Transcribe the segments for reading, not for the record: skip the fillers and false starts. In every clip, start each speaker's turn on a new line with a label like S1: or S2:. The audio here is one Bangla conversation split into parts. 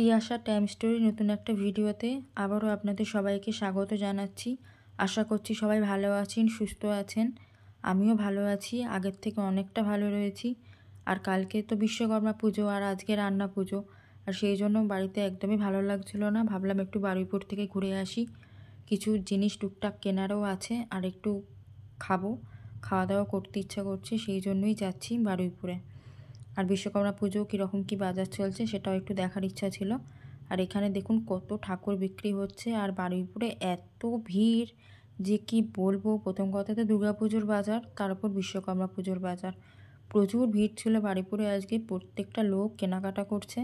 S1: তিয়াশা টাইম স্টোরি নতুন একটা ভিডিওতে আবারও আপনাদের সবাইকে স্বাগত জানাচ্ছি। আশা করছি সবাই ভালো আছেন, সুস্থ আছেন। আমিও ভালো আছি, আগের থেকে অনেকটা ভালো রয়েছি। আর কালকে তো বিশ্বকর্মা পুজো আর আজকে রান্না পুজো, আর সেই জন্য বাড়িতে একদমই ভালো লাগছিল না। ভাবলাম একটু বারুইপুর থেকে ঘুরে আসি, কিছু জিনিস টুকটাক কেনারও আছে, আর একটু খাওয়া দাওয়া করতে ইচ্ছা করছে, সেই জন্যই যাচ্ছি বারুইপুরে। আর বিশ্বকর্মা পুজো কীরকম কী বাজার চলছে সেটাও একটু দেখার ইচ্ছা ছিল। আর এখানে দেখুন কত ঠাকুর বিক্রি হচ্ছে, আর বারুইপুরে এত ভিড় যে কি বলবো। প্রথম কথা তো দুর্গা পুজোর বাজার, তার উপর বিশ্বকর্মা পুজোর বাজার। প্রচুর ভিড় ছিল বারুইপুরে আজকে, প্রত্যেকটা লোক কেনাকাটা করছে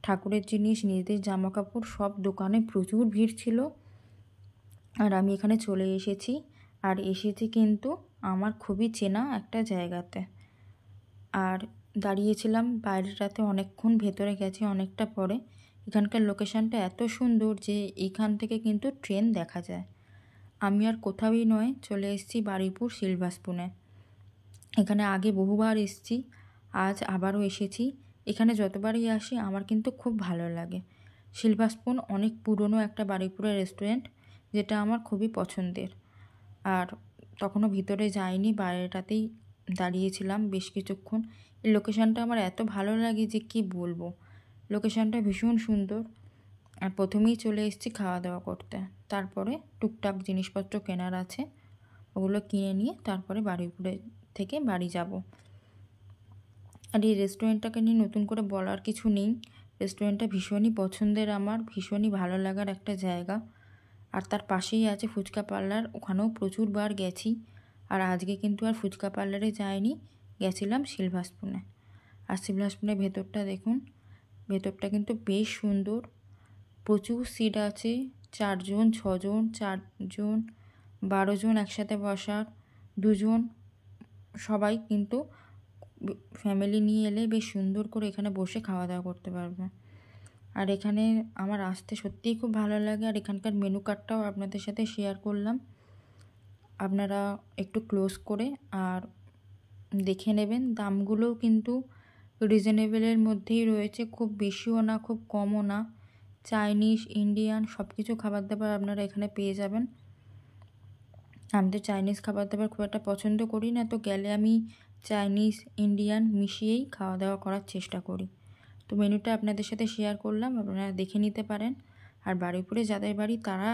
S1: ঠাকুরের জিনিস, নিজেদের জামা কাপড়, সব দোকানে প্রচুর ভিড় ছিল। আর আমি এখানে চলে এসেছি, আর এসেছি কিন্তু আমার খুবই চেনা একটা জায়গাতে। আর দাঁড়িয়েছিলাম বাইরেটাতে অনেকক্ষণ, ভেতরে গেছি অনেকটা পরে। এখানকার লোকেশানটা এত সুন্দর যে এখান থেকে কিন্তু ট্রেন দেখা যায়। আমি আর কোথাওই নয়, চলে এসেছি বারুইপুর সিলভার স্পুনে। এখানে আগে বহুবার এসেছি, আজ আবারও এসেছি। এখানে যতবারই আসি আমার কিন্তু খুব ভালো লাগে। সিলভার স্পুন অনেক পুরনো একটা বারুইপুরের রেস্টুরেন্ট, যেটা আমার খুবই পছন্দের। আর তখনও ভিতরে যাইনি, বাইরেটাতেই দাঁড়িয়েছিলাম বেশ কিছুক্ষণ। এই লোকেশানটা আমার এত ভালো লাগে যে কি বলবো, লোকেশানটা ভীষণ সুন্দর। আর প্রথমেই চলে এসেছি খাওয়া দাওয়া করতে, তারপরে টুকটাক জিনিসপত্র কেনার আছে, ওগুলো কিনে নিয়ে তারপরে বারুইপুরে থেকে বাড়ি যাব। আর এই রেস্টুরেন্টটাকে নিয়ে নতুন করে বলার কিছু নেই, রেস্টুরেন্টটা ভীষণই পছন্দের আমার, ভীষণই ভালো লাগার একটা জায়গা। আর তার পাশেই আছে ফুচকা পার্লার, ওখানেও প্রচুরবার গেছি। আর আজকে কিন্তু আর ফুচকা পার্লারে যাইনি, গেছিলাম সিলভার স্পুনে। আর সিলভার স্পুনের ভেতরটা দেখুন, ভেতরটা কিন্তু বেশ সুন্দর, প্রচুর সিট আছে, 4 জন 6 জন 4 জন 12 জন একসাথে বসার, 2 জন, সবাই কিন্তু ফ্যামিলি নিয়ে এলে বেশ সুন্দর করে এখানে বসে খাওয়া দাওয়া করতে পারবে। আর এখানে আমার আসতে সত্যিই খুব ভালো লাগে। আর এখানকার মেনু কার্ডটাও আপনাদের সাথে শেয়ার করলাম, আপনারা একটু ক্লোজ করে আর দেখে নেবেন। দামগুলোও কিন্তু রিজনেবলের মধ্যেই রয়েছে, খুব বেশিও না খুব কমও না। চাইনিজ, ইন্ডিয়ান সব কিছু খাবার দাবার আপনারা এখানে পেয়ে যাবেন। আমি তো চাইনিজ খাবার দাবার খুব একটা পছন্দ করি না, তো গেলে আমি চাইনিজ ইন্ডিয়ান মিশিয়েই খাওয়া দাওয়া করার চেষ্টা করি। তো মেনুটা আপনাদের সাথে শেয়ার করলাম, আপনারা দেখে নিতে পারেন। আর বারুইপুরে যাদের বাড়ি তারা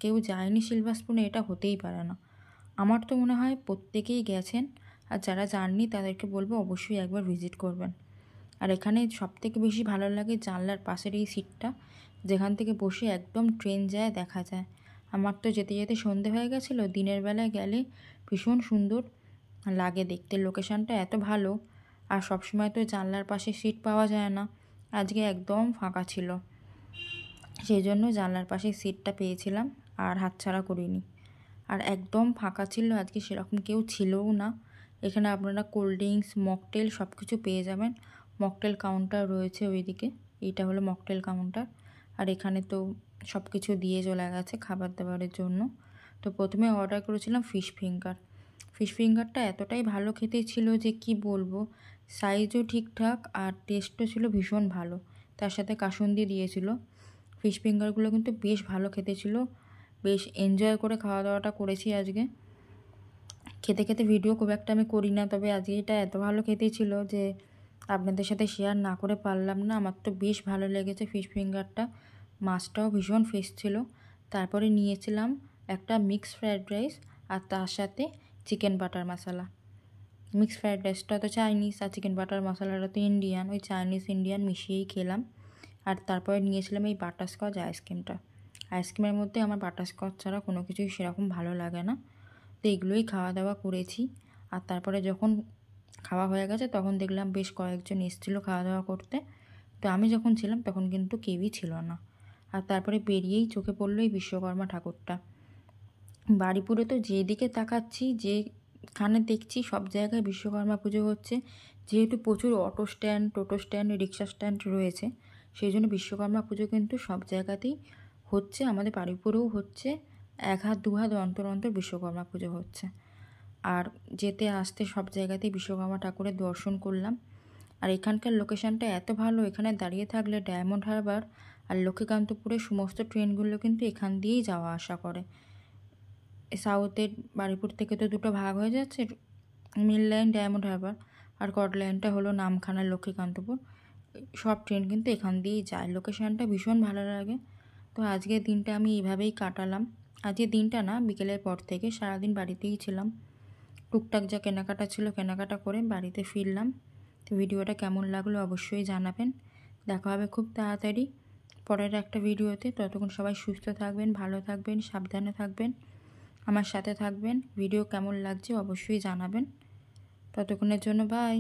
S1: কেউ যায়নি সিলভার স্পুনে, এটা হতেই পারে না। আমার তো মনে হয় প্রত্যেকেই গেছেন, আর যারা যাননি তাদেরকে বলবো অবশ্যই একবার ভিজিট করবেন। আর এখানে সবথেকে বেশি ভালো লাগে জানলার পাশের এই সিটটা, যেখান থেকে বসে একদম ট্রেন যায় দেখা যায়। আমার তো যেতে যেতে সন্ধে হয়ে গেছিলো, দিনের বেলায় গেলে ভীষণ সুন্দর লাগে দেখতে, লোকেশানটা এত ভালো। আর সবসময় তো জানলার পাশে সিট পাওয়া যায় না, আজকে একদম ফাঁকা ছিল, সেই জন্য জানলার পাশে সিটটা পেয়েছিলাম আর হাতছাড়া করিনি। আর একদম ফাঁকা ছিল আজকে, সেরকম কেউ ছিলও না। এখানে আপনারা কোল্ড ড্রিঙ্কস, মকটেল সব কিছু পেয়ে যাবেন। মকটেল কাউন্টার রয়েছে ওইদিকে, এইটা হলো মকটেল কাউন্টার। আর এখানে তো সব কিছু দিয়ে চলে গেছে খাবার দাবারের জন্য। তো প্রথমে অর্ডার করেছিলাম ফিশ ফিঙ্গার। ফিশ ফিঙ্গারটা এতটাই ভালো খেতে ছিল যে কি বলবো, সাইজও ঠিকঠাক আর টেস্টও ছিল ভীষণ ভালো, তার সাথে কাসুন্দি দিয়েছিল। ফিশ ফিঙ্গারগুলো কিন্তু বেশ ভালো খেতে ছিল, বেশ এনজয় করে খাওয়া দাওয়াটা করেছি আজকে। খেতে খেতে ভিডিও খুব একটা আমি করি না, তবে আজকে এটা এত ভালো খেতে ছিল যে আপনাদের সাথে শেয়ার না করে পারলাম না। আমার তো বেশ ভালো লেগেছে ফিশ ফিঙ্গারটা, মাছটাও ভীষণ ফ্রেশ ছিল। তারপরে নিয়েছিলাম একটা মিক্সড ফ্রায়েড রাইস, আর তার সাথে চিকেন বাটার মশলা। মিক্সড ফ্রায়েড রাইসটা তো চাইনিজ, আর চিকেন বাটার মশলাটা তো ইন্ডিয়ান, ওই চাইনিজ ইন্ডিয়ান মিশিয়েই খেলাম। আর তারপরে নিয়েছিলাম এই বাটারস্কচ আইসক্রিমটা। আইসক্রিমের মধ্যে আমার বাটারস্কচ ছাড়া কোনো কিছুই সেরকম ভালো লাগে না, তো এগুলোই খাওয়া দাওয়া করেছি। আর তারপরে যখন খাওয়া হয়ে গেছে তখন দেখলাম বেশ কয়েকজন এসেছিলো খাওয়া দাওয়া করতে, তো আমি যখন ছিলাম তখন কিন্তু কেউই ছিল না। আর তারপরে বেরিয়েই চোখে পড়লো এই বিশ্বকর্মা ঠাকুরটা। বারুইপুরে তো যেদিকে তাকাচ্ছি, যেখানে দেখছি সব জায়গায় বিশ্বকর্মা পুজো হচ্ছে। যেহেতু প্রচুর অটো স্ট্যান্ড, টোটো স্ট্যান্ড, রিক্সা স্ট্যান্ড রয়েছে, সেই জন্য বিশ্বকর্মা পুজো কিন্তু সব জায়গাতেই হচ্ছে। আমাদের বারুইপুরেও হচ্ছে, 1 হাত 2 হাত অন্তর অন্তর বিশ্বকর্মা পুজো হচ্ছে। আর যেতে আসতে সব জায়গাতেই বিশ্বকর্মা ঠাকুরের দর্শন করলাম। আর এখানকার লোকেশানটা এত ভালো, এখানে দাঁড়িয়ে থাকলে ডায়মন্ড হারবার আর লক্ষ্মীকান্তপুরের সমস্ত ট্রেনগুলো কিন্তু এখান দিয়েই যাওয়া আসা করে। সাউথের বারুইপুর থেকে তো দুটো ভাগ হয়ে যাচ্ছে, মিল লাইন ডায়মন্ড হারবার আর কট লাইনটা হলো নামখানা লক্ষ্মীকান্তপুর। সব ট্রেন কিন্তু এখান দিয়েই যায়। লোকেশানটা ভীষণ ভালো লাগে। তো আজকের দিনটা আমি এইভাবেই কাটালাম। আজকের দিনটা না, বিকেলের পর থেকে সারাদিন বাড়িতেই ছিলাম। টুকটাক যা কেনাকাটা ছিল কেনাকাটা করে বাড়িতে ফিরলাম। তো ভিডিওটা কেমন লাগলো অবশ্যই জানাবেন। দেখা হবে খুব তাড়াতাড়ি পরের একটা ভিডিওতে। ততক্ষণ সবাই সুস্থ থাকবেন, ভালো থাকবেন, সাবধানে থাকবেন, আমার সাথে থাকবেন। ভিডিও কেমন লাগছে অবশ্যই জানাবেন। ততক্ষণের জন্য বাই।